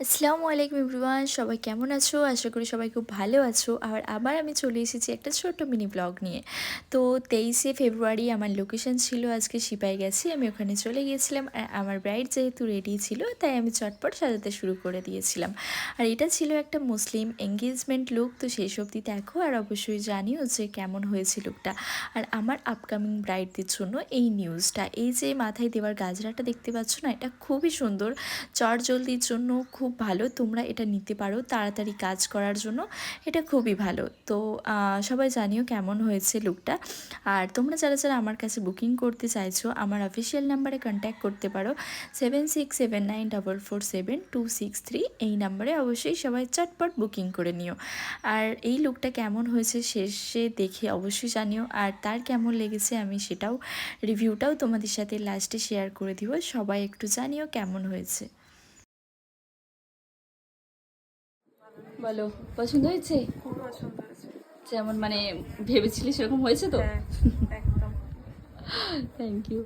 আসসালামু আলাইকুম এভরিওয়ান, সবাই কেমন আছো? আশা করি সবাই খুব ভালো আছো। আর আবার আমি চলে এসেছি একটা ছোট্ট মিনি ব্লগ নিয়ে। তো 23শে ফেব্রুয়ারি আমার লোকেশন ছিল আজকে সিপাহীগাছি। আমি ওখানে চলে গিয়েছিলাম। আর আমার ব্রাইড যেহেতু রেডি ছিল তাই আমি চটপট সাজাতে শুরু করে দিয়েছিলাম। আর এটা ছিল একটা মুসলিম এঙ্গেজমেন্ট লুক। তো সেই সবটি দেখো আর অবশ্যই জানিও যে কেমন হয়েছে লুকটা। আর আমার আপকামিং ব্রাইডদের জন্য এই নিউজটা, এই যে মাথায় দেওয়ার গাজরাটা দেখতে পাচ্ছ না, এটা খুবই সুন্দর। চটজলদির জন্য খুব ভালো, তোমরা এটা নিতে পারো তাড়াতাড়ি কাজ করার জন্য, এটা খুবই ভালো। তো সবাই জানিও কেমন হয়েছে লুকটা। আর তোমরা যারা যারা আমার কাছে বুকিং করতে চাইছো আমার অফিসিয়াল নাম্বারে কন্ট্যাক্ট করতে পারো 7679447263। এই নাম্বারে অবশ্যই সবাই চটপট বুকিং করে নিও। আর এই লুকটা কেমন হয়েছে শেষে দেখে অবশ্যই জানিও। আর তার কেমন লেগেছে আমি সেটাও রিভিউটাও তোমাদের সাথে লাস্টে শেয়ার করে দিব। সবাই একটু জানিও কেমন হয়েছে। বলো, পছন্দ হয়েছে? খুব পছন্দ হয়েছে। যেমন মানে ভেবেছিলি সেরকম হয়েছে তো? হ্যাঁ, একদম। Thank you.